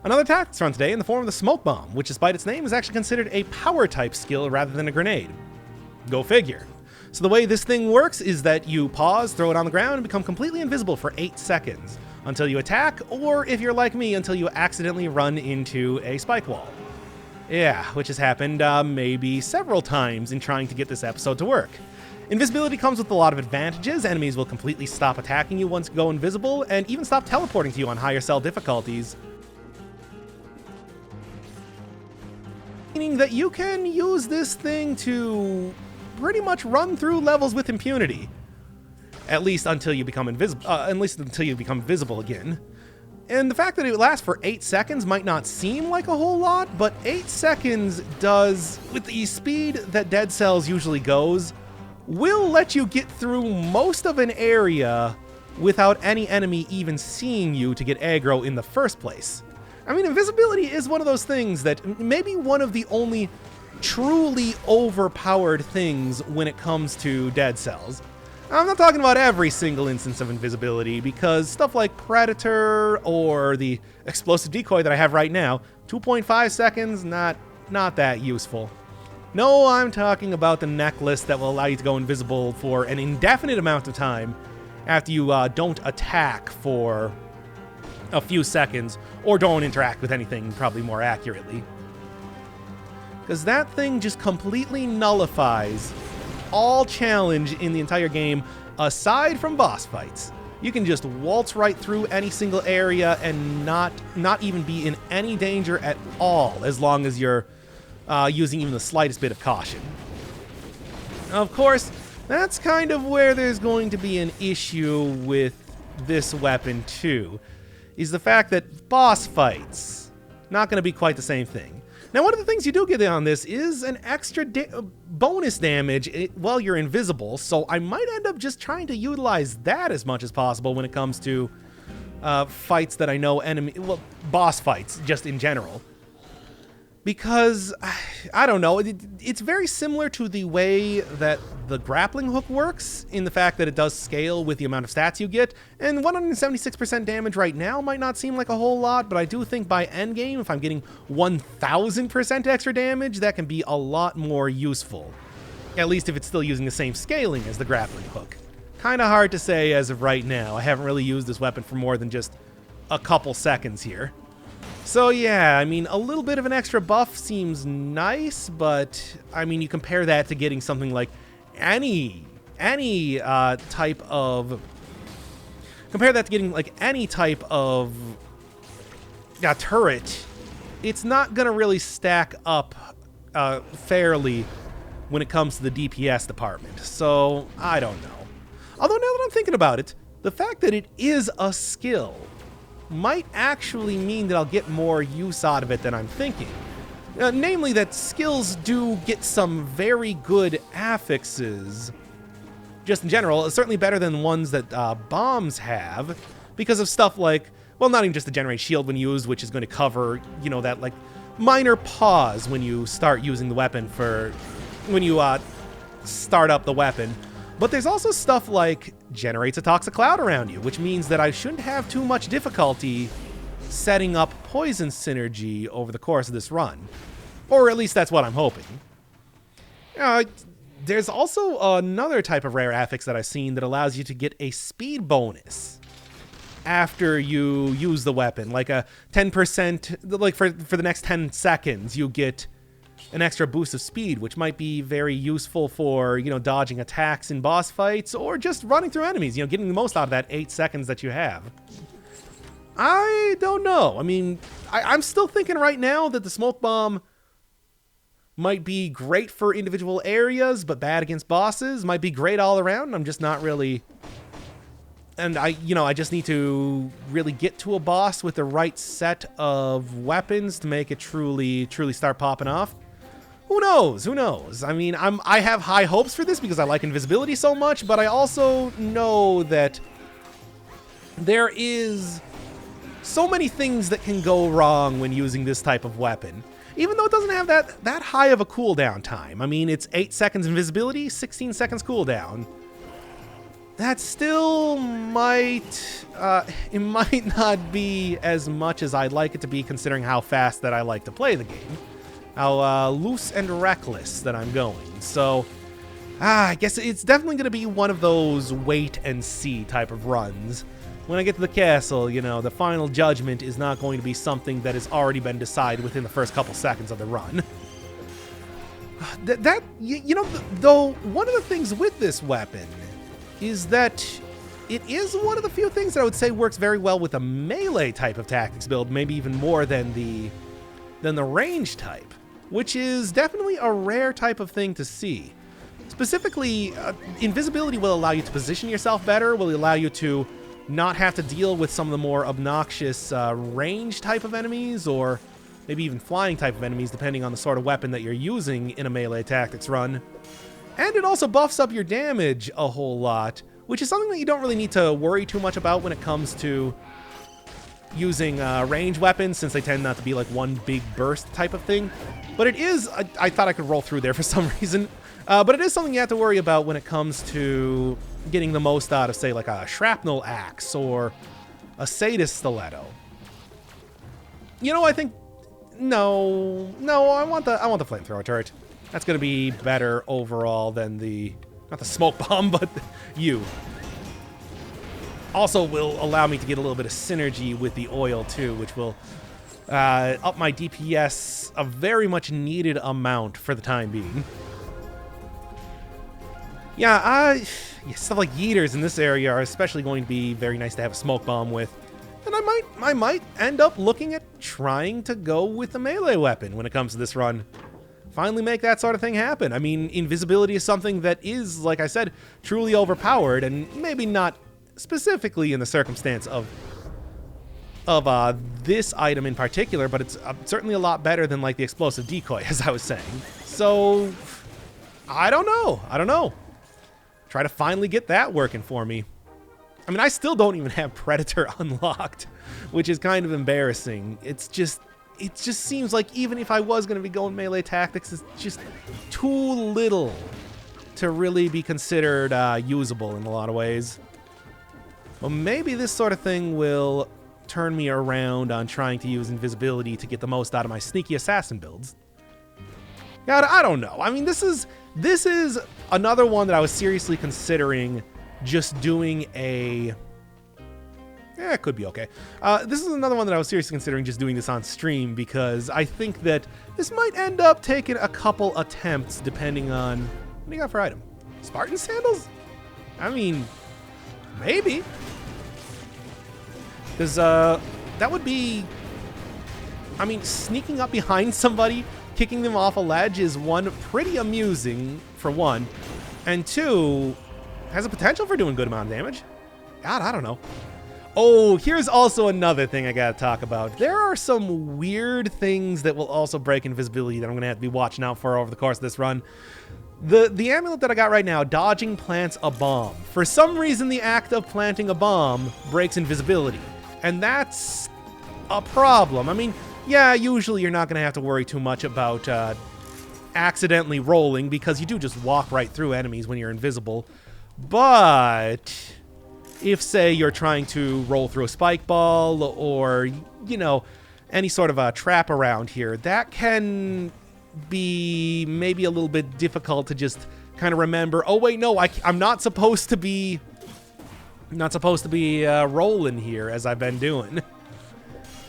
Another attack that's run today in the form of the Smoke Bomb, which despite its name is actually considered a power type skill rather than a grenade. Go figure. So the way this thing works is that you pause, throw it on the ground, and become completely invisible for 8 seconds until you attack, or if you're like me, until you accidentally run into a spike wall. Yeah, which has happened maybe several times in trying to get this episode to work. Invisibility comes with a lot of advantages. Enemies will completely stop attacking you once you go invisible, and even stop teleporting to you on higher cell difficulties. Meaning that you can use this thing to pretty much run through levels with impunity. At least until you become invisible again. And the fact that it lasts for 8 seconds might not seem like a whole lot, but 8 seconds does, with the speed that Dead Cells usually goes, will let you get through most of an area without any enemy even seeing you to get aggro in the first place. I mean, invisibility is one of those things that maybe one of the only truly overpowered things when it comes to Dead Cells. I'm not talking about every single instance of invisibility, because stuff like Predator or the explosive decoy that I have right now, 2.5 seconds, not that useful. No, I'm talking about the necklace that will allow you to go invisible for an indefinite amount of time after you don't attack for a few seconds, or don't interact with anything probably more accurately. Because that thing just completely nullifies all challenge in the entire game, aside from boss fights. You can just waltz right through any single area and not even be in any danger at all, as long as you're using even the slightest bit of caution. Of course, that's kind of where there's going to be an issue with this weapon too, is the fact that boss fights, not going to be quite the same thing. Now, one of the things you do get on this is an extra bonus damage while you're invisible, so I might end up just trying to utilize that as much as possible when it comes to fights that I know boss fights, just in general. Because, I don't know, it's very similar to the way that the grappling hook works, in the fact that it does scale with the amount of stats you get, and 176% damage right now might not seem like a whole lot, but I do think by endgame, if I'm getting 1000% extra damage, that can be a lot more useful. At least if it's still using the same scaling as the grappling hook. Kinda hard to say as of right now. I haven't really used this weapon for more than just a couple seconds here. So yeah, I mean, a little bit of an extra buff seems nice, but I mean, you compare that to getting something like any type of turret, it's not gonna really stack up fairly when it comes to the DPS department. So I don't know. Although now that I'm thinking about it, the fact that it is a skill might actually mean that I'll get more use out of it than I'm thinking. Namely that skills do get some very good affixes, just in general, certainly better than ones that bombs have, because of stuff like, well, not even just the generate shield when used, which is going to cover, you know, that like minor pause when you start using the weapon when you start up the weapon. But there's also stuff like generates a toxic cloud around you, which means that I shouldn't have too much difficulty setting up poison synergy over the course of this run. Or at least that's what I'm hoping. There's also another type of rare affix that I've seen that allows you to get a speed bonus after you use the weapon. Like a 10%, like for the next 10 seconds, you get an extra boost of speed, which might be very useful for, you know, dodging attacks in boss fights or just running through enemies, you know, getting the most out of that 8 seconds that you have. I don't know. I mean, I'm still thinking right now that the smoke bomb might be great for individual areas, but bad against bosses. Might be great all around. I'm just not really... And I just need to really get to a boss with the right set of weapons to make it truly start popping off. Who knows? Who knows? I mean, I have high hopes for this because I like invisibility so much, but I also know that there is so many things that can go wrong when using this type of weapon. Even though it doesn't have that high of a cooldown time. I mean, it's 8 seconds invisibility, 16 seconds cooldown. that still might, it might not be as much as I'd like it to be, considering how fast that I like to play the game. How loose and reckless that I'm going. So, I guess it's definitely going to be one of those wait and see type of runs. When I get to the castle, you know, the final judgment is not going to be something that has already been decided within the first couple seconds of the run. You know, though, one of the things with this weapon is that it is one of the few things that I would say works very well with a melee type of tactics build, maybe even more than the range type, which is definitely a rare type of thing to see. Specifically, invisibility will allow you to position yourself better, will allow you to not have to deal with some of the more obnoxious range type of enemies, or maybe even flying type of enemies, depending on the sort of weapon that you're using in a melee tactics run. And it also buffs up your damage a whole lot, which is something that you don't really need to worry too much about when it comes to using range weapons, since they tend not to be like one big burst type of thing. But it is, I thought I could roll through there for some reason, but it is something you have to worry about when it comes to getting the most out of, say, like a shrapnel axe or a sadist stiletto. You know, I think, no, I want the flamethrower turret. That's going to be better overall than not the smoke bomb, but you. Also will allow me to get a little bit of synergy with the oil too, which will up my DPS a very much needed amount for the time being. Yeah, stuff like yeeters in this area are especially going to be very nice to have a smoke bomb with. And I might end up looking at trying to go with a melee weapon when it comes to this run. Finally make that sort of thing happen. I mean, invisibility is something that is, like I said, truly overpowered, and maybe not specifically in the circumstance of this item in particular, but it's certainly a lot better than like the explosive decoy, as I was saying. So, I don't know. Try to finally get that working for me. I mean, I still don't even have Predator unlocked, which is kind of embarrassing. It just seems like even if I was going to be going melee tactics, it's just too little to really be considered usable in a lot of ways. Well, maybe this sort of thing will turn me around on trying to use invisibility to get the most out of my sneaky assassin builds. God, I don't know. I mean, this is another one that I was seriously considering just doing a... Yeah, it could be okay. This is another one that I was seriously considering just doing this on stream, because I think that this might end up taking a couple attempts depending on... What do you got for item? Spartan sandals? I mean, maybe. Because that would be... I mean, sneaking up behind somebody, kicking them off a ledge is one, pretty amusing, for one. And two, has a potential for doing good amount of damage. God, I don't know. Oh, here's also another thing I gotta talk about. There are some weird things that will also break invisibility that I'm gonna have to be watching out for over the course of this run. The amulet that I got right now, dodging plants a bomb. For some reason, the act of planting a bomb breaks invisibility. And that's a problem. I mean, yeah, usually you're not gonna have to worry too much about accidentally rolling, because you do just walk right through enemies when you're invisible. But if, say, you're trying to roll through a spike ball or, you know, any sort of a trap around here, that can be maybe a little bit difficult to just kind of remember, oh, wait, no, I'm not supposed to be rolling here as I've been doing.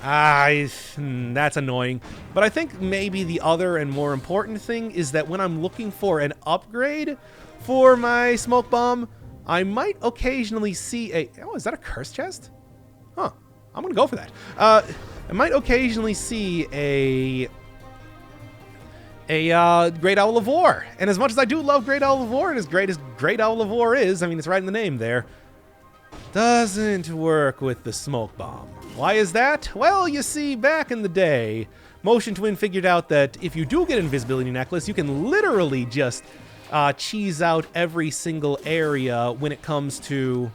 That's annoying. But I think maybe the other and more important thing is that when I'm looking for an upgrade for my smoke bomb, I might occasionally see a... Oh, is that a curse chest? Huh. I'm going to go for that. I might occasionally see a Great Owl of War. And as much as I do love Great Owl of War, and as great as Great Owl of War is, I mean, it's right in the name there, doesn't work with the smoke bomb. Why is that? Well, you see, back in the day, Motion Twin figured out that if you do get an invisibility necklace, you can literally just cheese out every single area when it comes to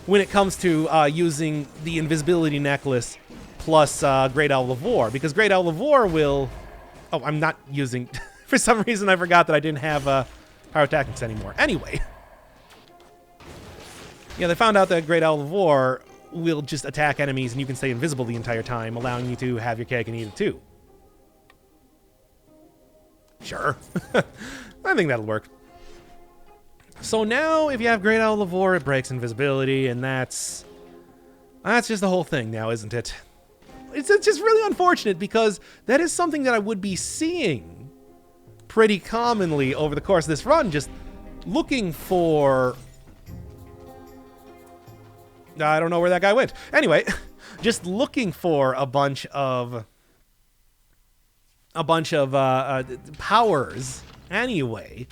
using the invisibility necklace plus Great Owl of War, because Great Owl of War will... Oh, I'm not using... For some reason, I forgot that I didn't have pyrotechnics anymore. Anyway, Yeah, they found out that Great Owl of War will just attack enemies and you can stay invisible the entire time, allowing you to have your cake and eat it too. Sure. I think that'll work. So now, if you have Great Owl of War, it breaks invisibility, and that's just the whole thing now, isn't it? It's just really unfortunate, because that is something that I would be seeing pretty commonly over the course of this run, just looking for... I don't know where that guy went. Anyway, just looking for a bunch of powers anyway.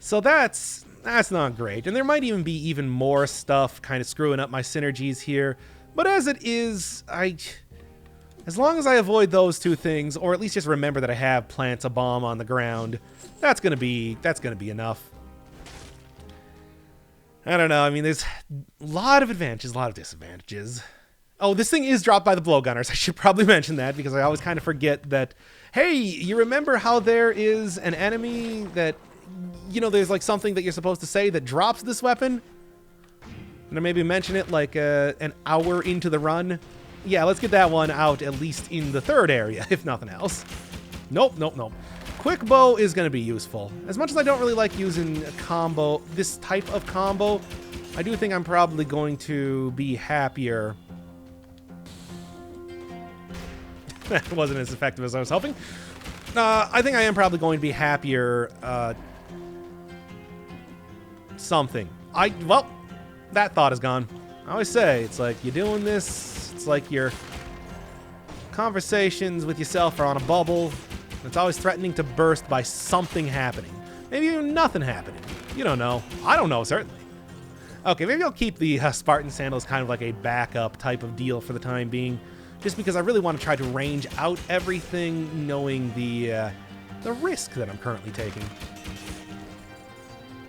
So that's not great. And there might even be even more stuff kind of screwing up my synergies here. But as it is, as long as I avoid those two things, or at least just remember that I have plants a bomb on the ground, that's gonna be enough. I don't know. I mean, there's a lot of advantages, a lot of disadvantages. Oh, this thing is dropped by the blowgunners. I should probably mention that, because I always kind of forget that, hey, you remember how there is an enemy that, you know, there's like something that you're supposed to say that drops this weapon? And I maybe mention it like an hour into the run. Yeah, let's get that one out at least in the third area, if nothing else. Nope. Quick bow is going to be useful. As much as I don't really like using a combo, this type of combo, I do think I'm probably going to be happier. That wasn't as effective as I was hoping. I think I am probably going to be happier. Something. Well, that thought is gone. I always say, it's like you're doing this, it's like your conversations with yourself are on a bubble. It's always threatening to burst by something happening. Maybe even nothing happening. You don't know. I don't know, certainly. Okay, maybe I'll keep the Spartan Sandals kind of like a backup type of deal for the time being, just because I really want to try to range out everything, knowing the risk that I'm currently taking.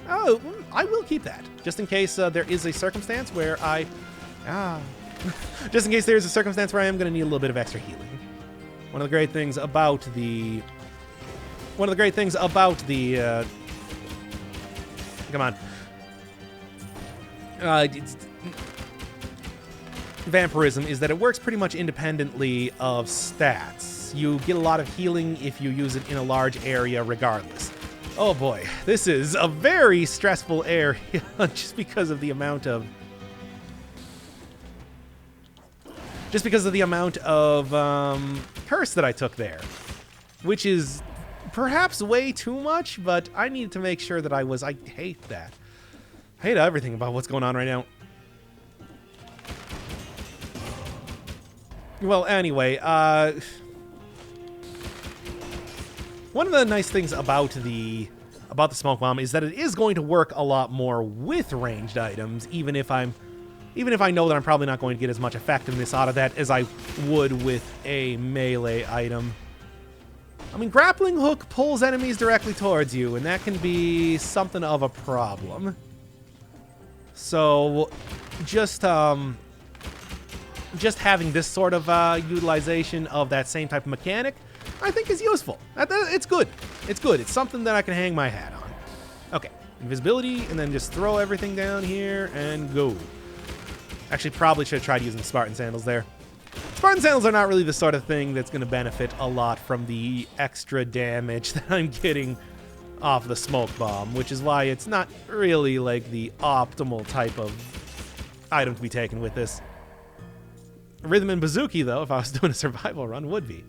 Oh, I will keep that, just in case there is a circumstance where just in case there is a circumstance where I am going to need a little bit of extra healing. One of the great things about the... come on. Vampirism is that it works pretty much independently of stats. You get a lot of healing if you use it in a large area regardless. Oh boy, this is a very stressful area just because of the amount of... curse that I took there. Which is perhaps way too much, but I needed to make sure that I hate that. I hate everything about what's going on right now. Well, anyway, one of the nice things about the smoke bomb is that it is going to work a lot more with ranged items, even if I know that I'm probably not going to get as much effectiveness out of that as I would with a melee item. I mean, grappling hook pulls enemies directly towards you, and that can be something of a problem. So, just having this sort of utilization of that same type of mechanic, I think is useful. It's good. It's good. It's something that I can hang my hat on. Okay, invisibility, and then just throw everything down here and go. Actually, probably should have tried using the Spartan Sandals there. Spartan Sandals are not really the sort of thing that's going to benefit a lot from the extra damage that I'm getting off the smoke bomb, which is why it's not really like the optimal type of item to be taken with this. Rhythm and Bazooki, though, if I was doing a survival run, would be.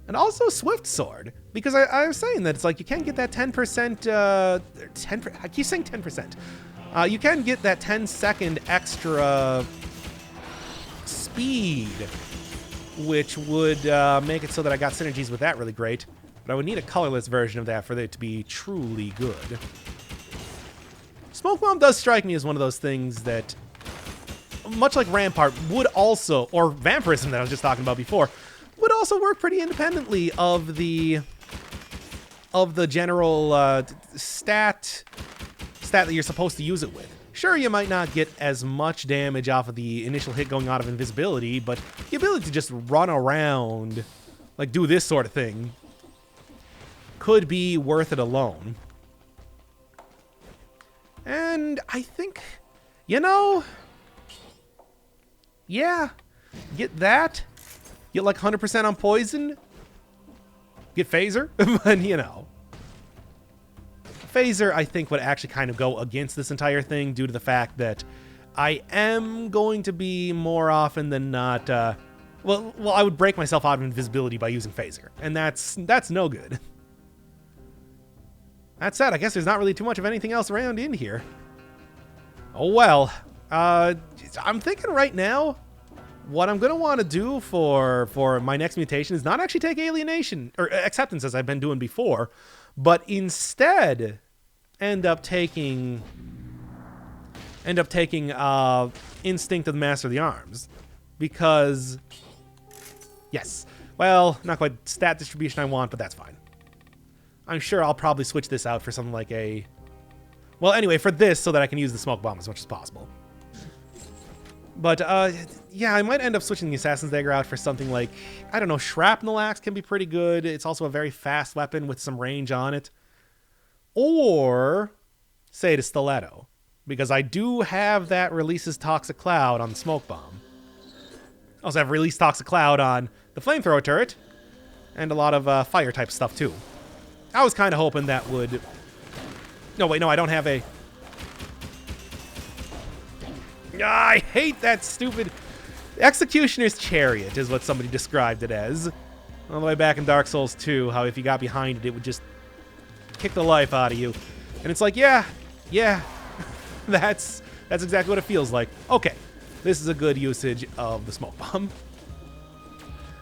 And also Swift Sword, because I was saying that it's like you can get that 10%, I keep saying 10%. You can get that 10-second extra speed, which would make it so that I got synergies with that really great. But I would need a colorless version of that for it to be truly good. Smoke Bomb does strike me as one of those things that, much like Rampart, would also, or Vampirism that I was just talking about before, would also work pretty independently of the general stat that you're supposed to use it with. Sure, you might not get as much damage off of the initial hit going out of invisibility, but the ability to just run around, like do this sort of thing, could be worth it alone. And I think, You know, yeah, get that. Get like 100% on poison. Get phaser, but you know. Phaser, I think, would actually kind of go against this entire thing due to the fact that I am going to be more often than not, well, I would break myself out of invisibility by using phaser, and that's no good. That said, I guess there's not really too much of anything else around in here. Oh well, I'm thinking right now, what I'm going to want to do for my next mutation is not actually take alienation, or acceptance as I've been doing before, but instead end up taking Instinct of the Master of the Arms. Because, yes, well, not quite stat distribution I want, but that's fine. I'm sure I'll probably switch this out for something like a... Well, anyway, for this, so that I can use the smoke bomb as much as possible. But, yeah, I might end up switching the Assassin's Dagger out for something like, I don't know, Shrapnel Axe can be pretty good. It's also a very fast weapon with some range on it. Or, say, the Stiletto. Because I do have that releases Toxic Cloud on the smoke bomb. I also have release Toxic Cloud on the flamethrower turret. And a lot of fire type stuff, too. I was kind of hoping that would... No, wait, no, I don't have a... I hate that stupid... Executioner's Chariot is what somebody described it as. All the way back in Dark Souls 2, how if you got behind it, it would just kick the life out of you. And it's like, yeah, that's exactly what it feels like. Okay, this is a good usage of the smoke bomb.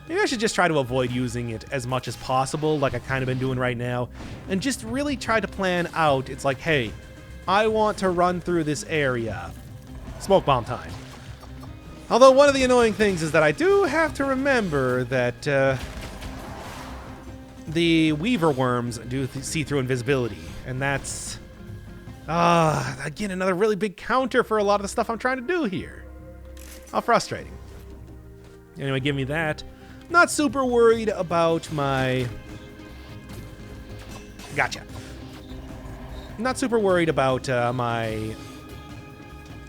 Maybe I should just try to avoid using it as much as possible, like I've kind of been doing right now, and just really try to plan out, it's like, hey, I want to run through this area. Smoke bomb time. Although one of the annoying things is that I do have to remember that the Weaver Worms do see through invisibility, and that's, again, another really big counter for a lot of the stuff I'm trying to do here. How frustrating. Anyway, give me that. Not super worried about my... Gotcha. Not super worried about my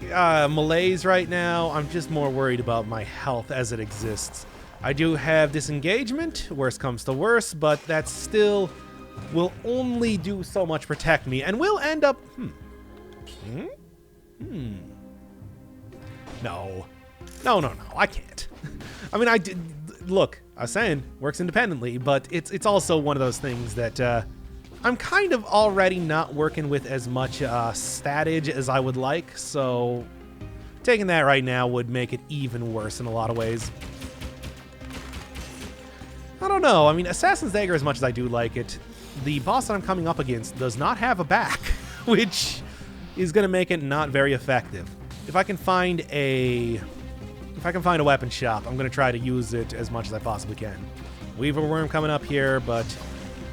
malaise right now. I'm just more worried about my health as it exists. I do have disengagement, worst comes to worst, but that still will only do so much protect me, and will end up... No, I can't. I mean, I did... Look, I was saying, works independently, but it's also one of those things that I'm kind of already not working with as much statage as I would like, so taking that right now would make it even worse in a lot of ways. I don't know. I mean, Assassin's Dagger, as much as I do like it, the boss that I'm coming up against does not have a back, which is going to make it not very effective. If I can find a weapon shop, I'm going to try to use it as much as I possibly can. Weaver Worm coming up here, but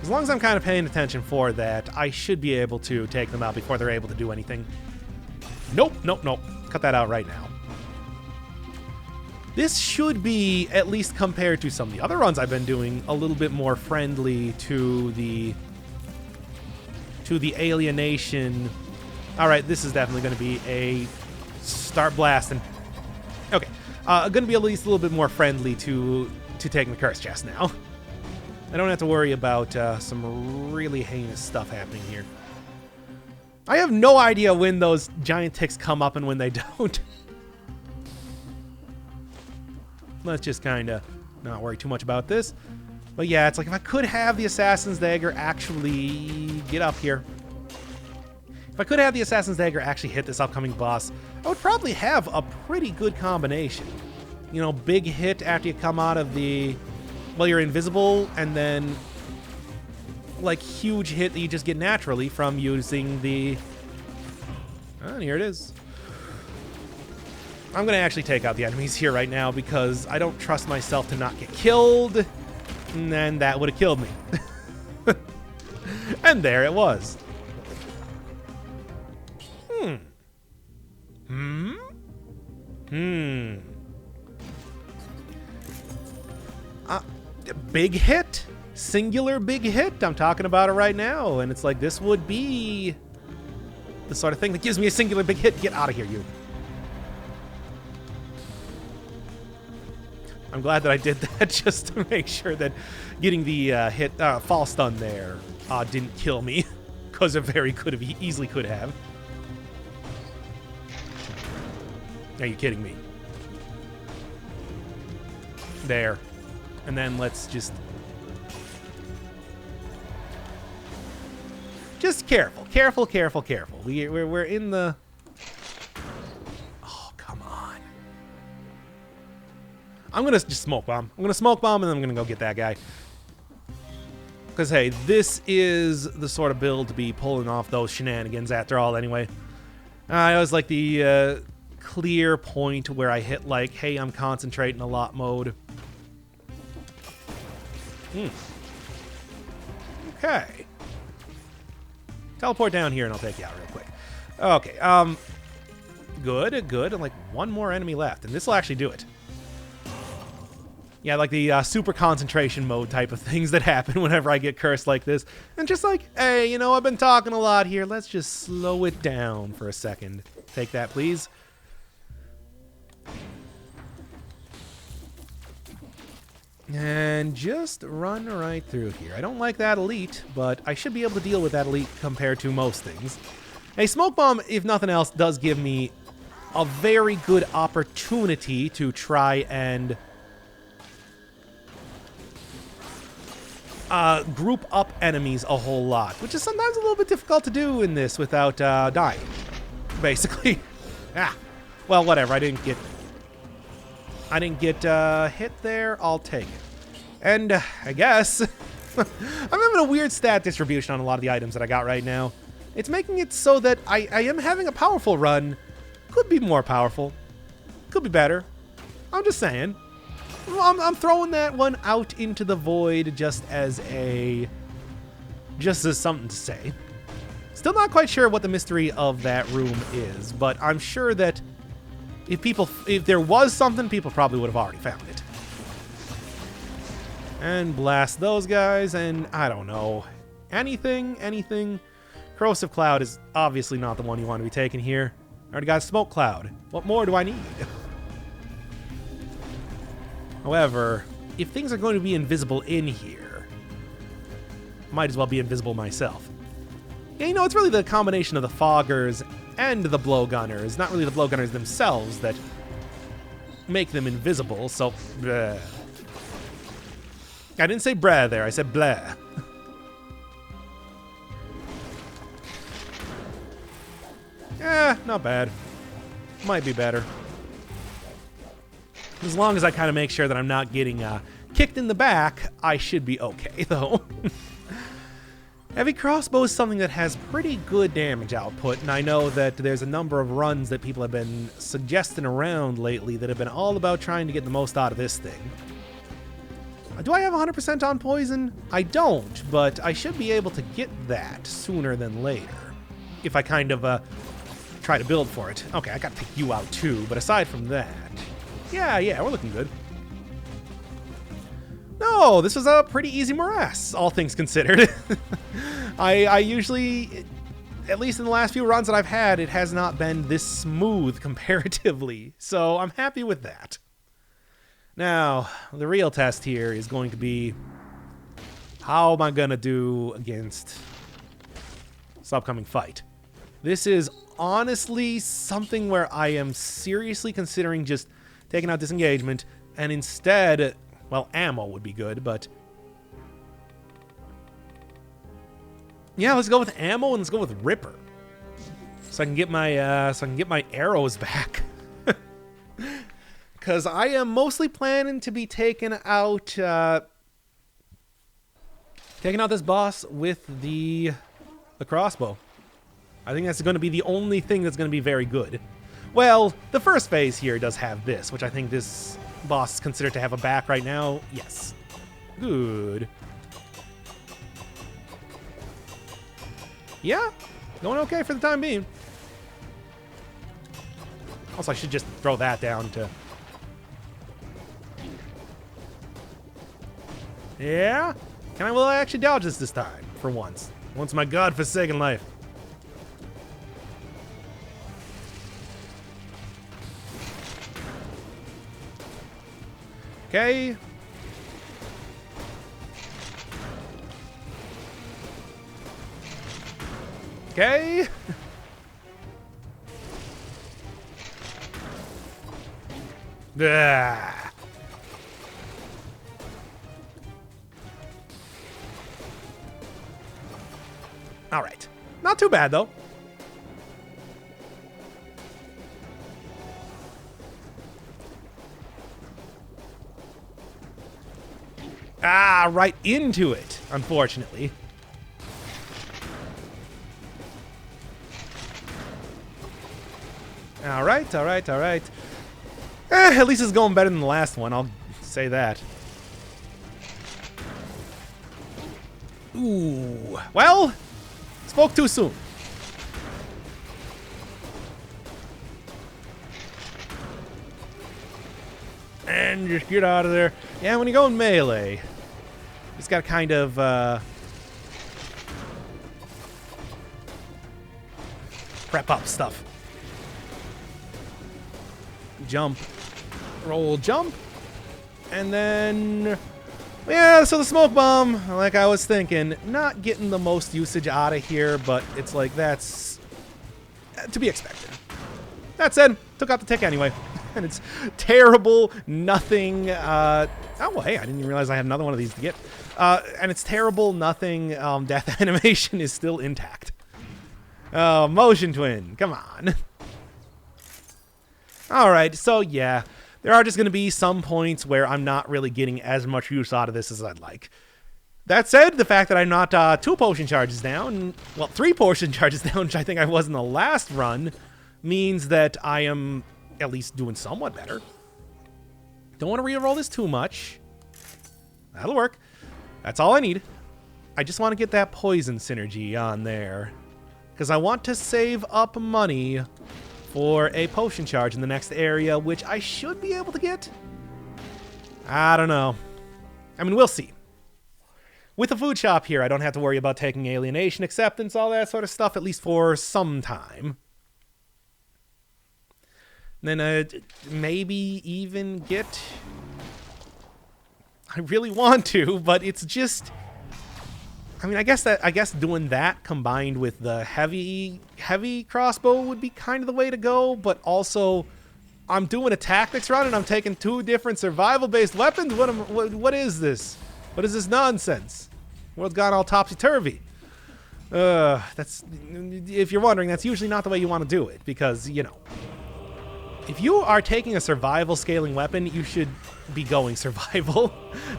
as long as I'm kind of paying attention for that, I should be able to take them out before they're able to do anything. Nope. Cut that out right now. This should be, at least compared to some of the other runs I've been doing, a little bit more friendly to the alienation. All right, this is definitely going to be a start blasting. Okay, going to be at least a little bit more friendly to taking the curse chest now. I don't have to worry about some really heinous stuff happening here. I have no idea when those giant ticks come up and when they don't. Let's just kind of not worry too much about this. But yeah, it's like if I could have the Assassin's Dagger actually get up here. If I could have the Assassin's Dagger actually hit this upcoming boss, I would probably have a pretty good combination. You know, big hit after you come out of the... Well, you're invisible, and then, like, huge hit that you just get naturally from using the... Oh, here it is. I'm going to actually take out the enemies here right now because I don't trust myself to not get killed, and then that would have killed me. And there it was. Big hit, singular big hit. I'm talking about it right now, and it's like this would be the sort of thing that gives me a singular big hit. Get out of here, you. I'm glad that I did that just to make sure that getting the fall stun there didn't kill me, because it very easily could have. Are you kidding me? There. And then let's just careful. We're in the... Oh, come on. I'm going to just smoke bomb. I'm going to smoke bomb, and then I'm going to go get that guy. Because, hey, this is the sort of build to be pulling off those shenanigans after all, anyway. I always like the clear point where I hit, like, hey, I'm concentrating a lot mode. Okay. Teleport down here, and I'll take you out real quick. Okay, good. And, like, one more enemy left, and this will actually do it. Yeah, like the super concentration mode type of things that happen whenever I get cursed like this. And just like, hey, you know, I've been talking a lot here. Let's just slow it down for a second. Take that, please. And just run right through here. I don't like that elite, but I should be able to deal with that elite compared to most things. A smoke bomb, if nothing else, does give me a very good opportunity to try and group up enemies a whole lot, which is sometimes a little bit difficult to do in this without dying, basically. Well, whatever. I didn't get hit there. I'll take it. And I guess I'm having a weird stat distribution on a lot of the items that I got right now. It's making it so that I am having a powerful run. Could be more powerful. Could be better. I'm just saying. I'm throwing that one out into the void just as something to say. Still not quite sure what the mystery of that room is, but I'm sure that if there was something, people probably would have already found it. And blast those guys, and I don't know. Anything. Corrosive Cloud is obviously not the one you want to be taking here. I already got Smoke Cloud. What more do I need? However, if things are going to be invisible in here, might as well be invisible myself. Yeah, you know, it's really the combination of the foggers and the blowgunners, not really the blowgunners themselves, that make them invisible, so bleh. I didn't say breh there, I said bleh. Not bad. Might be better. As long as I kind of make sure that I'm not getting kicked in the back, I should be okay, though. Heavy crossbow is something that has pretty good damage output, and I know that there's a number of runs that people have been suggesting around lately that have been all about trying to get the most out of this thing. Do I have 100% on poison? I don't, but I should be able to get that sooner than later, if I kind of try to build for it. Okay, I gotta take you out too, but aside from that... Yeah, we're looking good. No, this was a pretty easy morass, all things considered. I usually, at least in the last few runs that I've had, it has not been this smooth comparatively, so I'm happy with that. Now, the real test here is going to be, how am I going to do against this upcoming fight? This is honestly something where I am seriously considering just taking out disengagement, and instead, well, ammo would be good, but yeah, let's go with ammo and let's go with Ripper, so I can get my arrows back. Because I am mostly planning to be taking out this boss with the crossbow. I think that's going to be the only thing that's going to be very good. Well, the first phase here does have this, which I think this boss is considered to have a back right now. Yes. Good. Yeah, going okay for the time being. Also, I should just throw that down to... Yeah? Will I actually dodge this time, for once? Once in my godforsaken life. Okay. Okay. Ah. All right. Not too bad, though. Ah, right into it, unfortunately. All right, all right, all right. At least it's going better than the last one, I'll say that. Ooh. Well, spoke too soon. And just get out of there. Yeah, when you go in melee, you just gotta kind of, prep up stuff. Jump. Roll, jump. And then... yeah, so the smoke bomb, like I was thinking, not getting the most usage out of here, but it's like, that's to be expected. That said, took out the tick anyway. And it's terrible, nothing, oh, well, hey, I didn't even realize I had another one of these to get. And it's terrible, nothing, death animation is still intact. Oh, motion twin, come on. Alright, so yeah, there are just going to be some points where I'm not really getting as much use out of this as I'd like. That said, the fact that I'm not 2 potion charges down, well, 3 potion charges down, which I think I was in the last run, means that I am at least doing somewhat better. Don't want to reroll this too much. That'll work. That's all I need. I just want to get that poison synergy on there, because I want to save up money for a potion charge in the next area, which I should be able to get. I don't know. I mean, we'll see. With the food shop here, I don't have to worry about taking alienation acceptance, all that sort of stuff, at least for some time. And then maybe even get... I really want to, but it's just... I mean, I guess doing that combined with the heavy crossbow would be kind of the way to go, but also I'm doing a tactics run and I'm taking 2 different survival-based weapons. What is this? What is this nonsense? World's gone all topsy-turvy. That's, if you're wondering, that's usually not the way you want to do it, because, you know, if you are taking a survival scaling weapon, you should be going survival.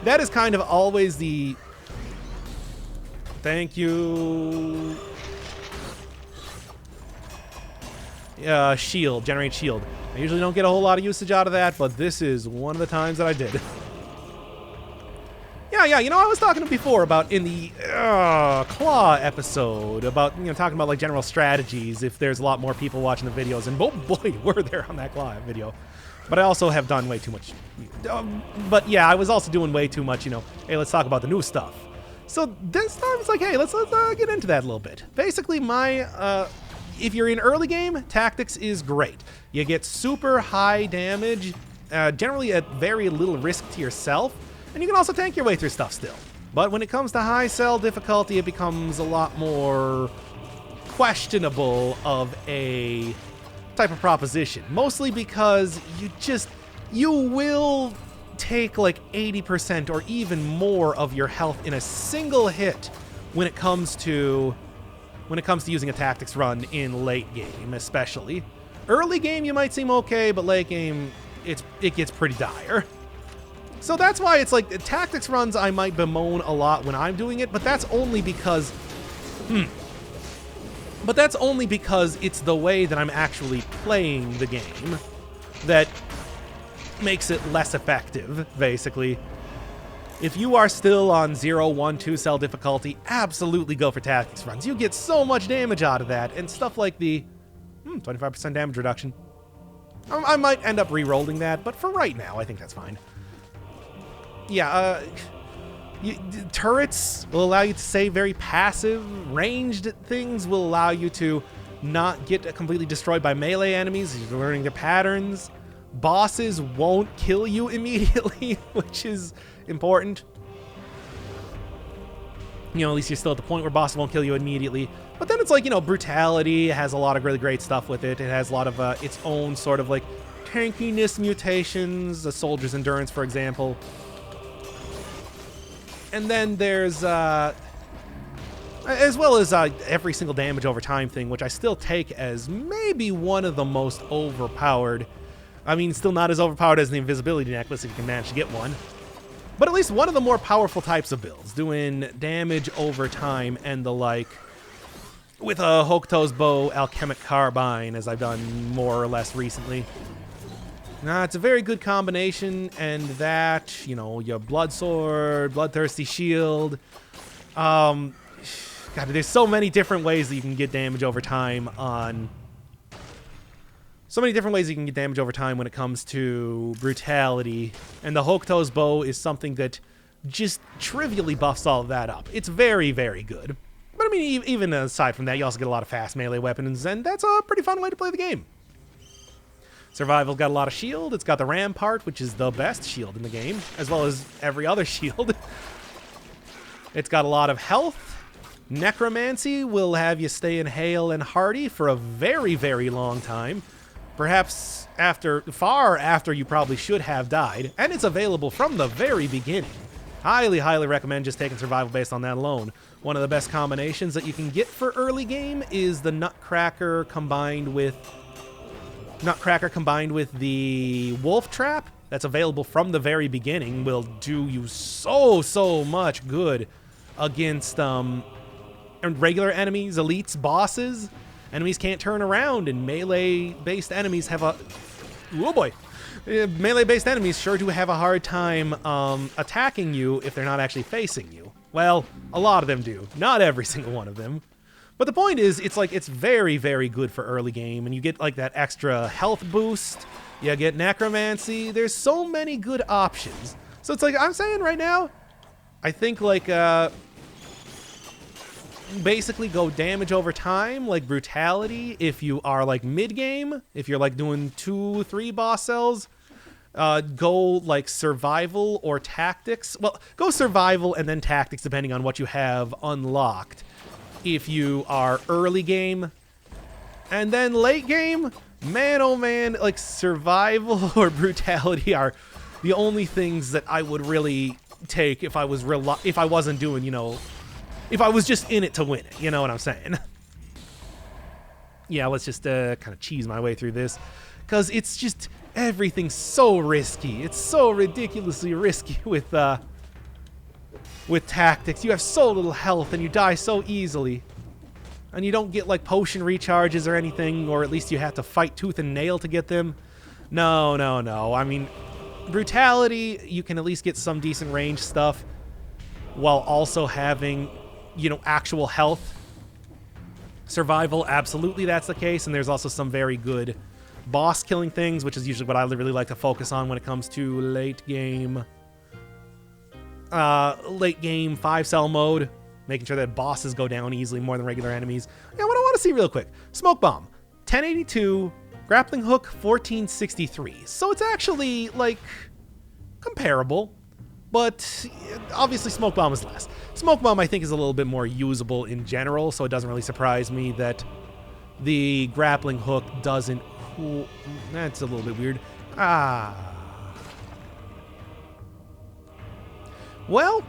That is kind of always the... Thank you. Shield. Generate shield. I usually don't get a whole lot of usage out of that, but this is one of the times that I did. Yeah, you know, I was talking before about in the Claw episode about, you know, talking about like general strategies if there's a lot more people watching the videos, and oh boy, were there on that Claw video. But I also have done way too much. But yeah, I was also doing way too much, you know, hey, let's talk about the new stuff. So this time it's like, hey, let's get into that a little bit. Basically, if you're in early game, tactics is great. You get super high damage, generally at very little risk to yourself, and you can also tank your way through stuff still. But when it comes to high cell difficulty, it becomes a lot more questionable of a type of proposition. Mostly because you will take like 80% or even more of your health in a single hit when it comes to using a tactics run in late game, especially. Early game you might seem okay, but late game it gets pretty dire. So that's why it's like tactics runs I might bemoan a lot when I'm doing it, but that's only because it's the way that I'm actually playing the game that makes it less effective, basically. If you are still on 0, 1, 2 cell difficulty, absolutely go for tactics runs. You get so much damage out of that, and stuff like the 25% damage reduction. I might end up re-rolling that, but for right now, I think that's fine. Yeah, turrets will allow you to stay very passive. Ranged things will allow you to not get completely destroyed by melee enemies. You're learning the patterns. Bosses won't kill you immediately, which is important. You know, at least you're still at the point where bosses won't kill you immediately. But then it's like, you know, Brutality has a lot of really great stuff with it. It has a lot of its own sort of like tankiness mutations, a Soldier's Endurance, for example. And then there's, as well as every single damage over time thing, which I still take as maybe one of the most overpowered. I mean, still not as overpowered as the Invisibility Necklace if you can manage to get one. But at least one of the more powerful types of builds, doing damage over time and the like, with a Hokuto's Bow Alchemic Carbine, as I've done more or less recently. It's a very good combination, and that, you know, your Blood Sword, Bloodthirsty Shield. God, there's so many different ways that you can get damage over time on... So many different ways you can get damage over time when it comes to Brutality, and the Hokuto's Bow is something that just trivially buffs all of that up. It's very, very good. But I mean, even aside from that, you also get a lot of fast melee weapons, and that's a pretty fun way to play the game. Survival's got a lot of shield. It's got the Rampart, which is the best shield in the game, as well as every other shield. It's got a lot of health. Necromancy will have you stay in hale and hearty for a very, very long time. Perhaps far after you probably should have died. And it's available from the very beginning. Highly, highly recommend just taking Survival based on that alone. One of the best combinations that you can get for early game is the Nutcracker combined with the Wolf Trap. That's available from the very beginning. Will do you so much good against regular enemies, elites, bosses. Enemies can't turn around, and melee-based enemies have a... Oh boy. Melee-based enemies sure do have a hard time attacking you if they're not actually facing you. Well, a lot of them do. Not every single one of them. But the point is, it's very, very good for early game, and you get like that extra health boost. You get Necromancy. There's so many good options. So it's like, I'm saying right now, I think like... basically go damage over time, like Brutality, if you are like mid-game, if you're like doing 2-3 boss cells. Go like Survival or Tactics. Well, go Survival and then Tactics depending on what you have unlocked if you are early game. And then late game, man oh man, like Survival or Brutality are the only things that I would really take if I wasn't doing, you know, if I was just in it to win it, you know what I'm saying? Yeah, let's just kind of cheese my way through this, because it's just, everything's so risky. It's so ridiculously risky with Tactics. You have so little health, and you die so easily. And you don't get, like, potion recharges or anything, or at least you have to fight tooth and nail to get them. No. I mean, Brutality, you can at least get some decent range stuff, while also having... you know, actual health. Survival, absolutely that's the case, and there's also some very good boss killing things, which is usually what I really like to focus on when it comes to late game 5-cell mode, making sure that bosses go down easily more than regular enemies. Yeah, what I want to see real quick. Smoke Bomb, 1082, Grappling Hook, 1463. So it's actually, like, comparable. But obviously Smoke Bomb is less. Smoke Bomb, I think, is a little bit more usable in general, so it doesn't really surprise me that the Grappling Hook doesn't... That's a little bit weird. Well,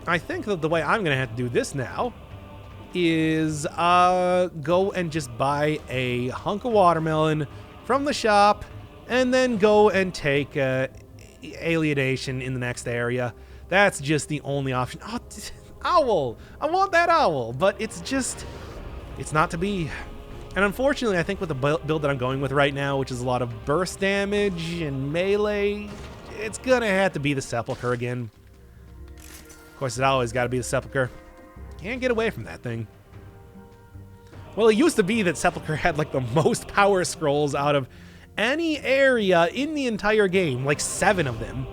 I think that the way I'm going to have to do this now is go and just buy a hunk of watermelon from the shop, and then go and take... alienation in the next area. That's just the only option. Oh, owl! I want that owl, but it's not to be. And unfortunately, I think with the build that I'm going with right now, which is a lot of burst damage and melee, it's gonna have to be the Sepulcher again. Of course, it always gotta be the Sepulcher. Can't get away from that thing. Well, it used to be that Sepulcher had like the most power scrolls out of any area in the entire game, like 7 of them.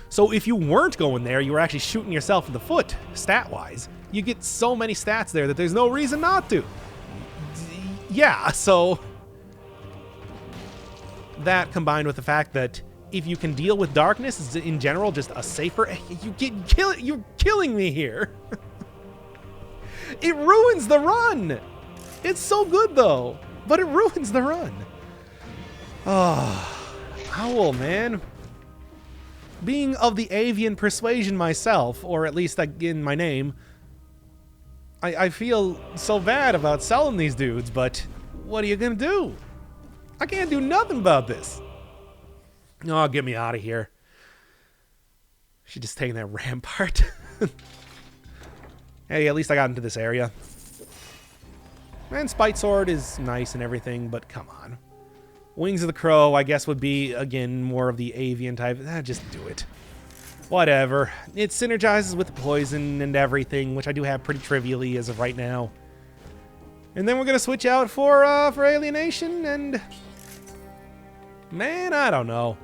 So if you weren't going there, you were actually shooting yourself in the foot, stat-wise. You get so many stats there that there's no reason not to. Yeah, so that combined with the fact that if you can deal with darkness, is in general just a safer. You're killing me here. It ruins the run. It's so good though, but it ruins the run. Oh, Owl, man. Being of the avian persuasion myself, or at least in my name, I feel so bad about selling these dudes, but what are you gonna do? I can't do nothing about this. Oh, get me out of here. She just taking that rampart. Hey, at least I got into this area. And Spite Sword is nice and everything, but come on. Wings of the Crow, I guess, would be, again, more of the avian type. Just do it. Whatever. It synergizes with poison and everything, which I do have pretty trivially as of right now. And then we're going to switch out for Alienation, and... man, I don't know.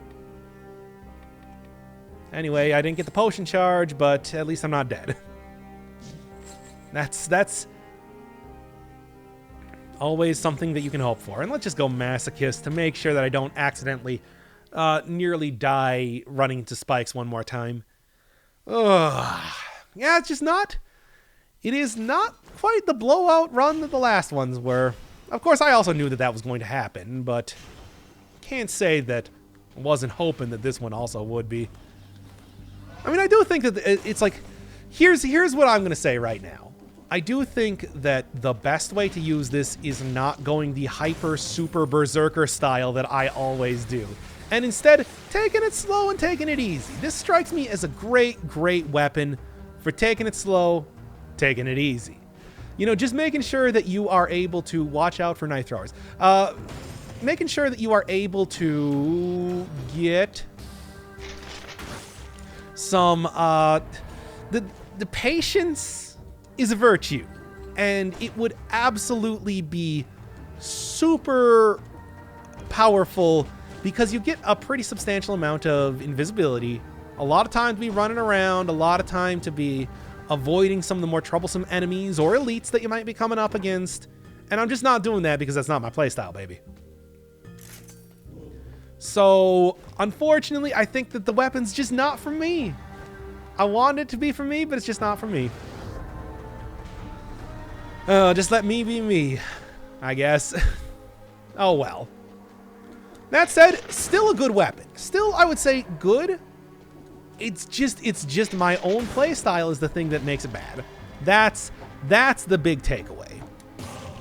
Anyway, I didn't get the potion charge, but at least I'm not dead. That's always something that you can hope for. And let's just go Masochist to make sure that I don't accidentally nearly die running into spikes one more time. Ugh. Yeah, it's just not... it is not quite the blowout run that the last ones were. Of course, I also knew that that was going to happen, but can't say that I wasn't hoping that this one also would be. I mean, I do think that it's like... here's what I'm going to say right now. I do think that the best way to use this is not going the hyper super berserker style that I always do. And instead, taking it slow and taking it easy. This strikes me as a great, great weapon for taking it slow, taking it easy. You know, just making sure that you are able to watch out for knife throwers. Making sure that you are able to get some, the patience is a virtue, and it would absolutely be super powerful because you get a pretty substantial amount of invisibility, a lot of time to be running around, a lot of time to be avoiding some of the more troublesome enemies or elites that you might be coming up against, and I'm just not doing that because that's not my playstyle, baby. So, unfortunately, I think that the weapon's just not for me. I want it to be for me, but it's just not for me. Just let me be me, I guess. Oh well. That said, still a good weapon. Still, I would say good. It's just my own playstyle is the thing that makes it bad. That's the big takeaway.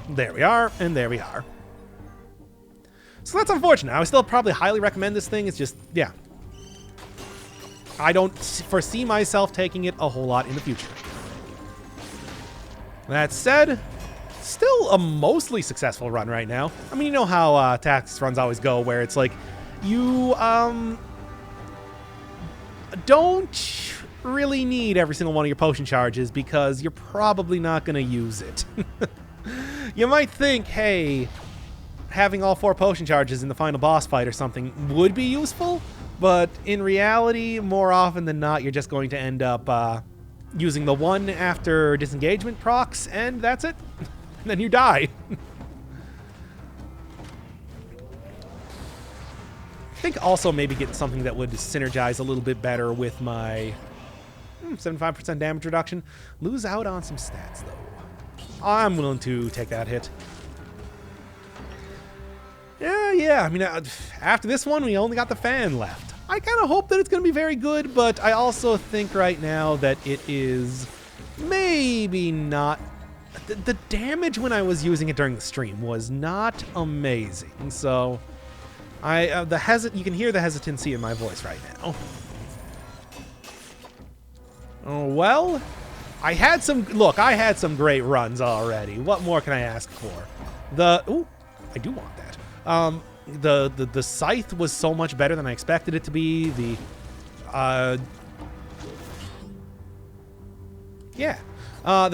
There we are, and there we are. So that's unfortunate. I would still probably highly recommend this thing. It's just, yeah. I don't foresee myself taking it a whole lot in the future. That said, still a mostly successful run right now. I mean, you know how tactics runs always go, where it's like, you don't really need every single one of your potion charges because you're probably not going to use it. You might think, hey, having all 4 potion charges in the final boss fight or something would be useful, but in reality, more often than not, you're just going to end up using the one after disengagement procs, and that's it. And then you die. I think also maybe getting something that would synergize a little bit better with my 75% damage reduction. Lose out on some stats, though. I'm willing to take that hit. Yeah. I mean, after this one, we only got the fan left. I kind of hope that it's going to be very good, but I also think right now that it is maybe not... The damage when I was using it during the stream was not amazing, so... you can hear the hesitancy in my voice right now. Oh, well, I had some great runs already. What more can I ask for? Ooh, I do want that. The scythe was so much better than I expected it to be. The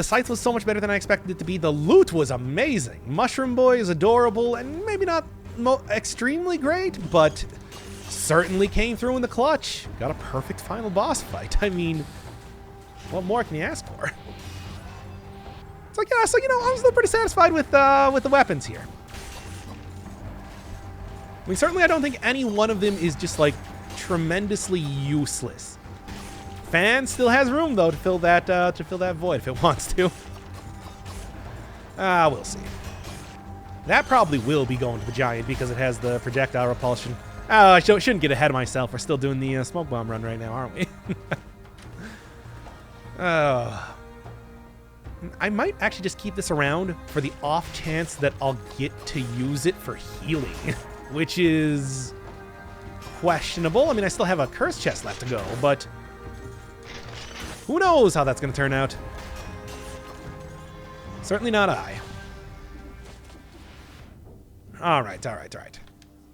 scythe was so much better than I expected it to be. The loot was amazing. Mushroom Boy is adorable, and maybe not extremely great, but certainly came through in the clutch. Got a perfect final boss fight. I mean, what more can you ask for? It's like, yeah, so, you know, I'm still pretty satisfied with the weapons here. I mean, certainly I don't think any one of them is just, like, tremendously useless. Fan still has room, though, to fill that void if it wants to. We'll see. That probably will be going to the giant because it has the projectile repulsion. Oh, I shouldn't get ahead of myself. We're still doing the smoke bomb run right now, aren't we? I might actually just keep this around for the off chance that I'll get to use it for healing, which is questionable. I mean, I still have a curse chest left to go, but who knows how that's going to turn out. Certainly not I. All right.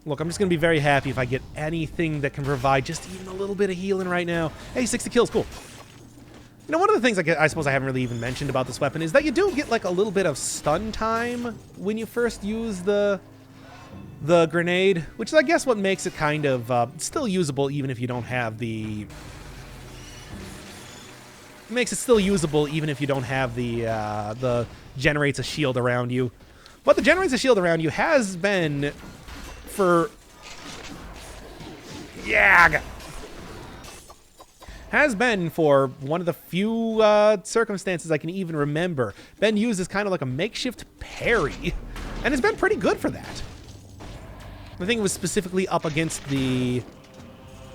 Look, I'm just going to be very happy if I get anything that can provide just even a little bit of healing right now. Hey, 60 kills, cool. You know, one of the things I suppose I haven't really even mentioned about this weapon is that you do get, like, a little bit of stun time when you first use the grenade, which is, I guess, what makes it kind of still usable even if you don't have the... Makes it still usable even if you don't have the generates a shield around you. But the generates a shield around you has been for... Yeah! Has been, for one of the few circumstances I can even remember, been used as kind of like a makeshift parry. And it's been pretty good for that. I think it was specifically up against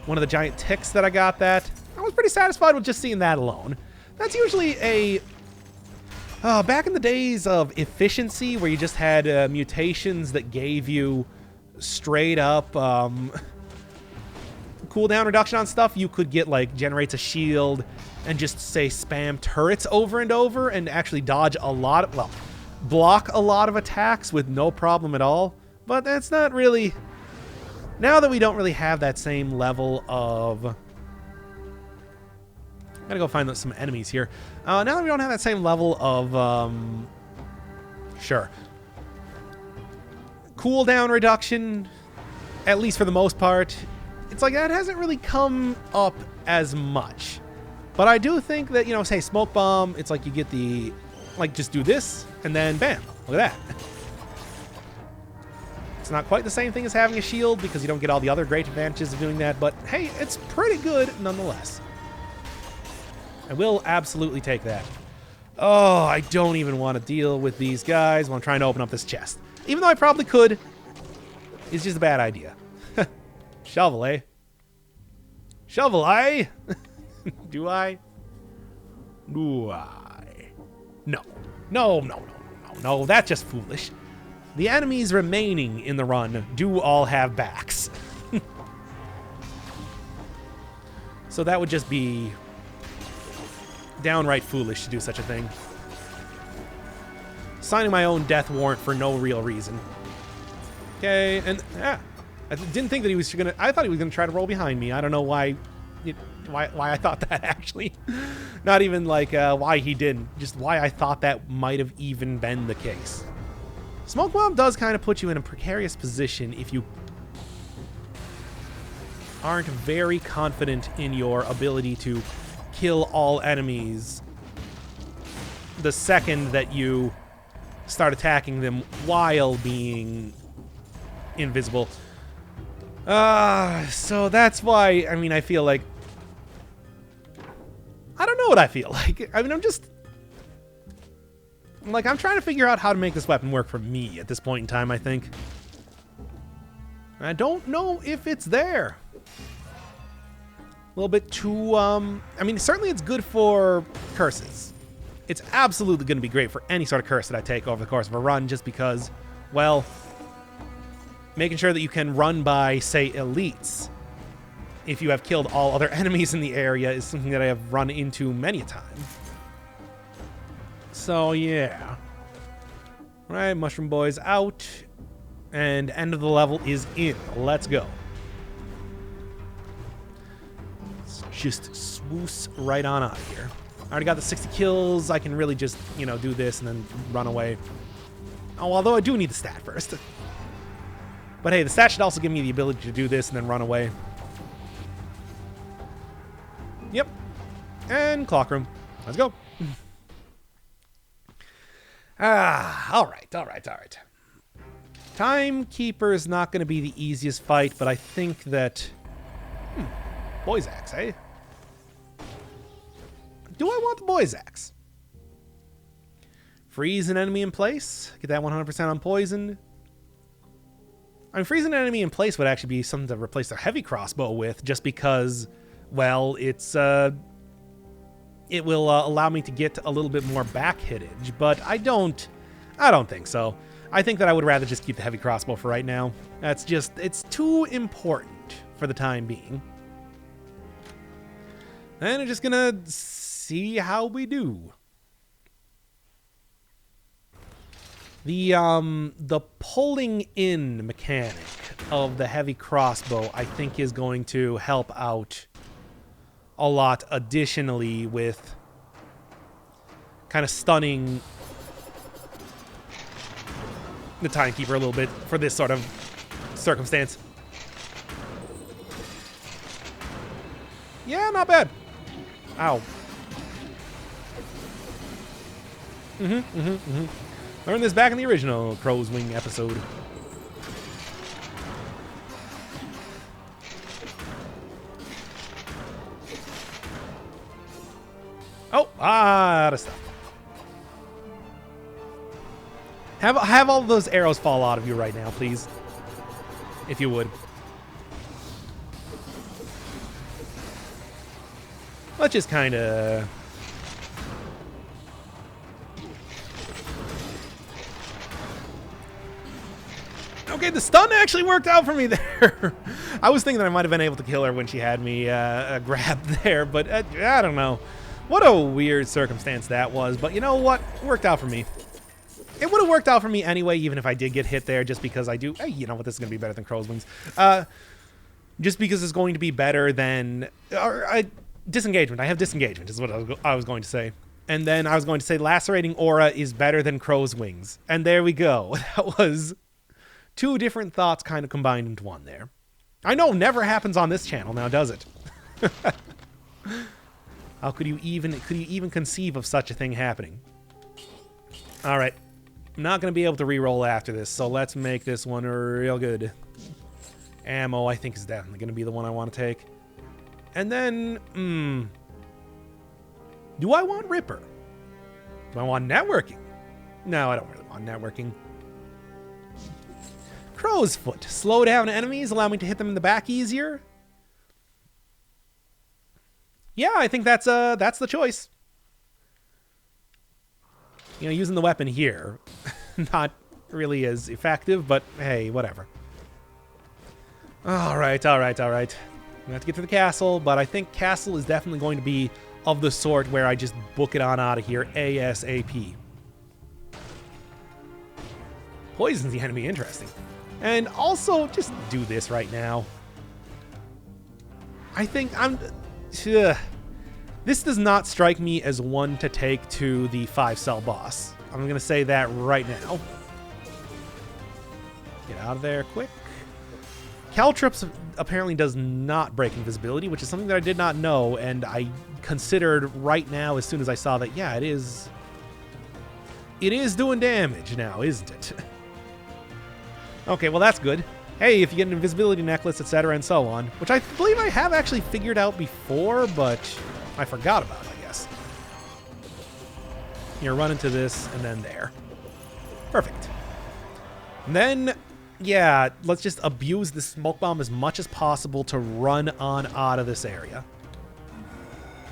one of the giant ticks that I got that. I was pretty satisfied with just seeing that alone. That's usually a... back in the days of efficiency, where you just had mutations that gave you straight up... cooldown reduction on stuff, you could get, like, generates a shield and just, say, spam turrets over and over and actually dodge a lot of, well, block a lot of attacks with no problem at all. But that's not really... Now that we don't really have that same level of... Gotta go find some enemies here. Now that we don't have that same level of, sure. Cooldown reduction, at least for the most part... It's like that hasn't really come up as much. But I do think that, you know, say smoke bomb, it's like you get the, like, just do this and then bam, look at that. It's not quite the same thing as having a shield because you don't get all the other great advantages of doing that, but hey, it's pretty good nonetheless. I will absolutely take that. Oh, I don't even want to deal with these guys while I'm trying to open up this chest. Even though I probably could, it's just a bad idea. Shovel, eh? Shovel, eh? Do I? Do I? No. No, that's just foolish. The enemies remaining in the run do all have backs. So that would just be downright foolish to do such a thing. Signing my own death warrant for no real reason. Okay, and I didn't think that he was gonna... I thought he was gonna try to roll behind me. I don't know why I thought that, actually. Not even, like, why he didn't. Just why I thought that might have even been the case. Smoke bomb does kind of put you in a precarious position if you aren't very confident in your ability to kill all enemies the second that you start attacking them while being invisible. So that's why, I mean, I feel like... I don't know what I feel like. I mean, I'm trying to figure out how to make this weapon work for me at this point in time, I think. I don't know if it's there. A little bit too, I mean, certainly it's good for curses. It's absolutely going to be great for any sort of curse that I take over the course of a run, just because, well... Making sure that you can run by, say, elites, if you have killed all other enemies in the area, is something that I have run into many a time. So, yeah. Alright, Mushroom Boy's out. And end of the level is in. Let's go. Let's just swoosh right on out of here. I already got the 60 kills. I can really just, you know, do this and then run away. Oh, although I do need the stat first. But hey, the stat should also give me the ability to do this and then run away. Yep. And clock room. Let's go. All right. Timekeeper is not going to be the easiest fight, but I think that... Boy's Axe, eh? Do I want the Boy's Axe? Freeze an enemy in place. Get that 100% unpoisoned. I mean, freezing an enemy in place would actually be something to replace their heavy crossbow with, just because, well, it will allow me to get a little bit more back hittage, but I don't think so. I think that I would rather just keep the heavy crossbow for right now. It's too important for the time being. And I'm just gonna see how we do. The pulling in mechanic of the heavy crossbow, I think, is going to help out a lot additionally with kind of stunning the Timekeeper a little bit for this sort of circumstance. Yeah, not bad. Ow. Learned this back in the original Crow's Wing episode. Oh, out of stuff. Have all of those arrows fall out of you right now, please. If you would. Let's just kind of... Okay, the stun actually worked out for me there. I was thinking that I might have been able to kill her when she had me grabbed there, but I don't know. What a weird circumstance that was, but you know what? It worked out for me. It would have worked out for me anyway, even if I did get hit there, just because I do... Hey, you know what? This is going to be better than Crow's Wings. Just because it's going to be better than... disengagement. I have disengagement, is what I was going to say. And then I was going to say Lacerating Aura is better than Crow's Wings. And there we go. That was two different thoughts kind of combined into one there. I know, never happens on this channel now, does it? How could you even conceive of such a thing happening? All right. I'm not going to be able to reroll after this, so let's make this one real good. Ammo, I think, is definitely going to be the one I want to take. And then, do I want Ripper? Do I want networking? No, I don't really want networking. Crow's Foot. Slow down enemies, allow me to hit them in the back easier. Yeah, I think that's the choice. You know, using the weapon here, not really as effective, but hey, whatever. All right. I have to get to the castle, but I think castle is definitely going to be of the sort where I just book it on out of here ASAP. Poisons the enemy, interesting. And also, just do this right now. I think this does not strike me as one to take to the 5-cell boss. I'm going to say that right now. Get out of there quick. Caltrops apparently does not break invisibility, which is something that I did not know, and I considered right now as soon as I saw that, yeah, it is doing damage now, isn't it? Okay, well, that's good. Hey, if you get an invisibility necklace, etc., and so on, which I believe I have actually figured out before, but I forgot about, I guess. You run into this, and then there. Perfect. And then, yeah, let's just abuse the smoke bomb as much as possible to run on out of this area.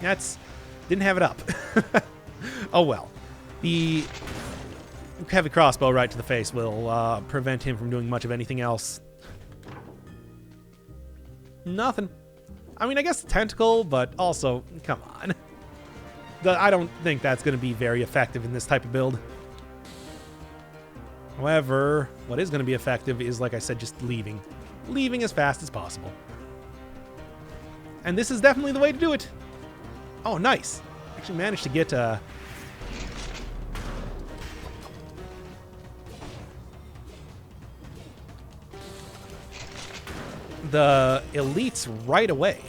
Didn't have it up. Oh well. The heavy crossbow right to the face will prevent him from doing much of anything else. Nothing. I mean, I guess the tentacle, but also, come on. I don't think that's going to be very effective in this type of build. However, what is going to be effective is, like I said, just leaving. Leaving as fast as possible. And this is definitely the way to do it. Oh, nice. Actually managed to get... the elites right away,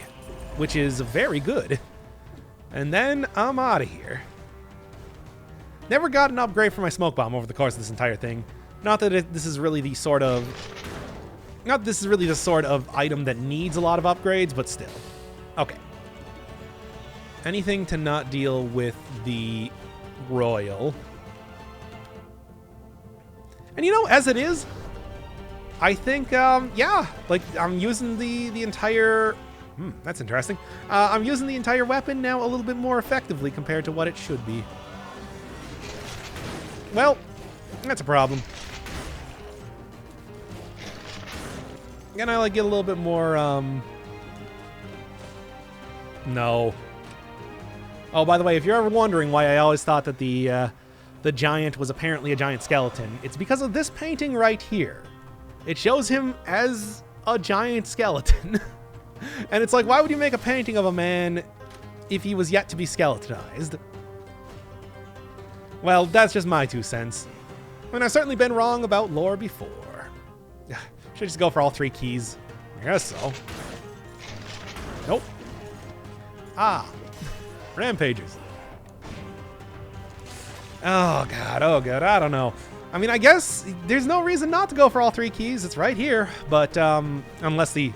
which is very good. And then I'm out of here. Never got an upgrade for my smoke bomb over the course of this entire thing. Not that this is really the sort of... Not this is really the sort of item that needs a lot of upgrades, but still. Okay. Anything to not deal with the Royal. And you know, as it is, I think, yeah, like, I'm using the entire... that's interesting. I'm using the entire weapon now a little bit more effectively compared to what it should be. Well, that's a problem. And I, like, get a little bit more, No. Oh, by the way, if you're ever wondering why I always thought that the giant was apparently a giant skeleton, it's because of this painting right here. It shows him as a giant skeleton. And it's like, why would you make a painting of a man if he was yet to be skeletonized? Well, that's just my 2 cents. I mean, I've certainly been wrong about lore before. Should I just go for all 3 keys? I guess so. Nope. Ah. Rampagers. Oh, God. Oh, God. I don't know. I mean, I guess there's no reason not to go for all 3 keys. It's right here. But, unless I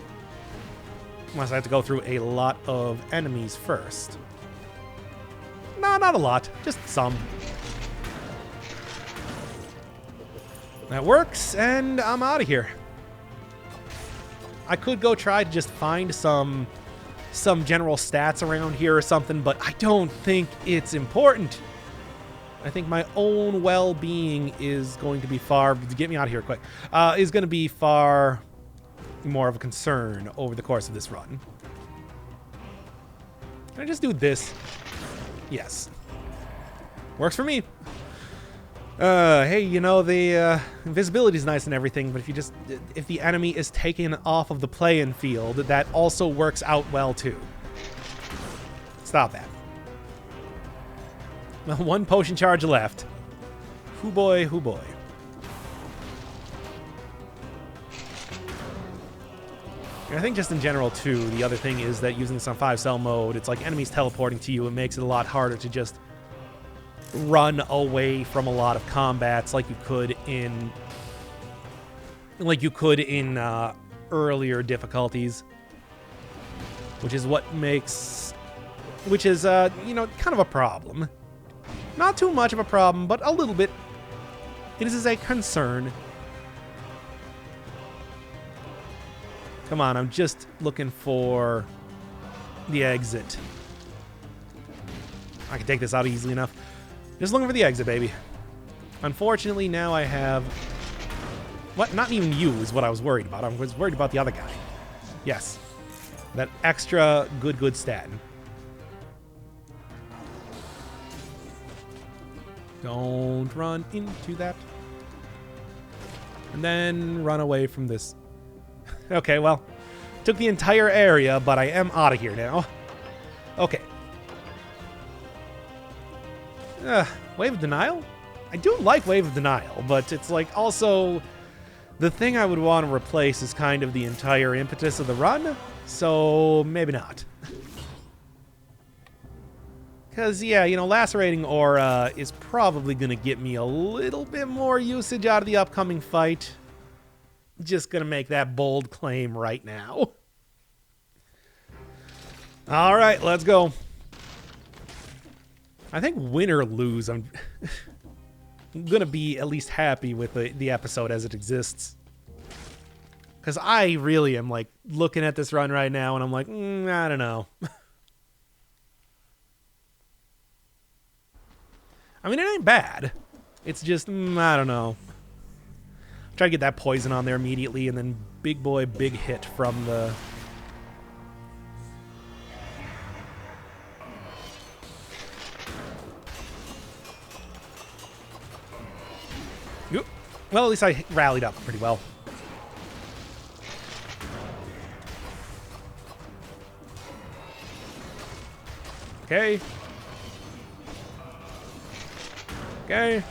have to go through a lot of enemies first. No, not a lot. Just some. That works, and I'm out of here. I could go try to just find some general stats around here or something, but I don't think it's important. I think my own well-being is going to be get me out of here quick, is going to be far more of a concern over the course of this run. Can I just do this? Yes. Works for me. Hey, you know, the invisibility is nice and everything, but if the enemy is taken off of the playing field, that also works out well too. Stop that. Well, 1 potion charge left. Hoo boy, hoo boy. And I think just in general too, the other thing is that using this on 5-cell mode, it's like enemies teleporting to you. It makes it a lot harder to just run away from a lot of combats like you could in earlier difficulties, which is you know, kind of a problem. Not too much of a problem, but a little bit. It is a concern. Come on, I'm just looking for the exit. I can take this out easily enough. Just looking for the exit, baby. Unfortunately, now I have... What? Not even you is what I was worried about. I was worried about the other guy. Yes. That extra good statin. Don't run into that. And then run away from this. Okay, well. Took the entire area, but I am out of here now. Okay. Wave of Denial? I do like Wave of Denial, but it's like also the thing I would want to replace is kind of the entire impetus of the run, so maybe not. Because, yeah, you know, Lacerating Aura is probably going to get me a little bit more usage out of the upcoming fight. Just going to make that bold claim right now. All right, let's go. I think win or lose, I'm going to be at least happy with the episode as it exists. Because I really am, like, looking at this run right now, and I'm like, I don't know. I mean, it ain't bad. It's just, I don't know. Try to get that poison on there immediately, and then big boy, big hit from the... Well, at least I rallied up pretty well. Okay. Okay.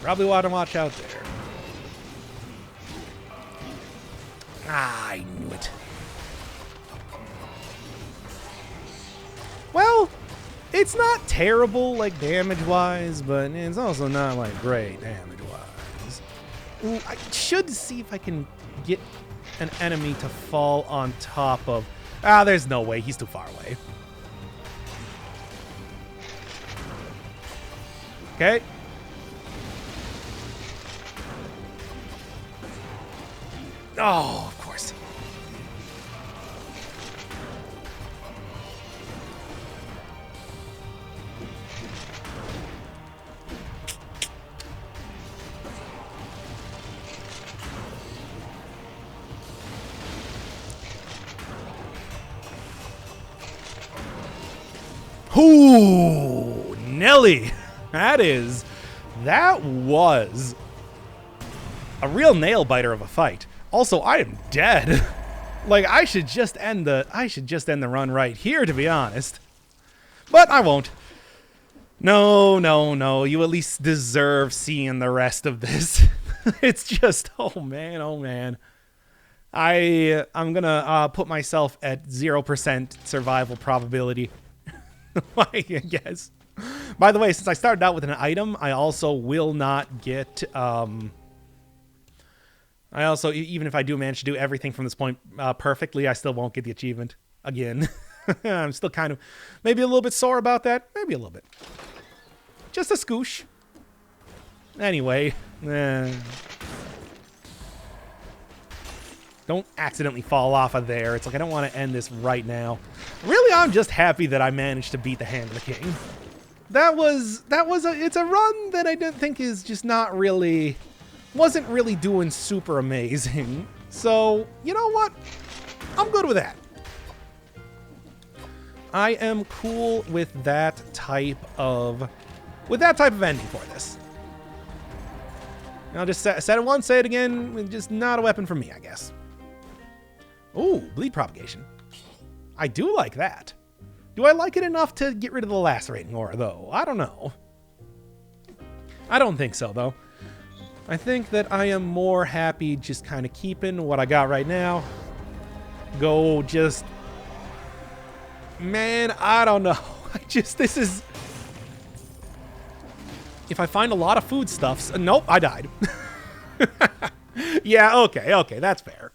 Probably want to watch out there. Ah, I knew it. Well, It's not terrible, like, damage-wise, but it's also not, like, great damage-wise. Ooh, I should see if I can get an enemy to fall on top of... Ah, there's no way. He's too far away. Okay. Oh, of course. Ooh, Nelly. That was a real nail biter of a fight. Also, I am dead. Like, I should just end the run right here, to be honest. But I won't. No, no, no. You at least deserve seeing the rest of this. It's just, oh man, oh man. I'm gonna put myself at 0% survival probability. I guess. By the way, since I started out with an item, I also will not get... I also, even if I do manage to do everything from this point perfectly, I still won't get the achievement again. I'm still kind of maybe a little bit sore about that. Maybe a little bit. Just a scoosh. Anyway. Don't accidentally fall off of there. It's like I don't want to end this right now. Really, I'm just happy that I managed to beat the Hand of the King. It's a run that I don't think is just not really, wasn't really doing super amazing. So, you know what? I'm good with that. I am cool with that type of ending for this. I'll just said it once, say it again. Just not a weapon for me, I guess. Ooh, bleed propagation. I do like that. Do I like it enough to get rid of the lacerating aura, though? I don't know. I don't think so, though. I think that I am more happy just kind of keeping what I got right now. Go just... Man, I don't know. This is... If I find a lot of foodstuffs... Nope, I died. Yeah, okay, that's fair.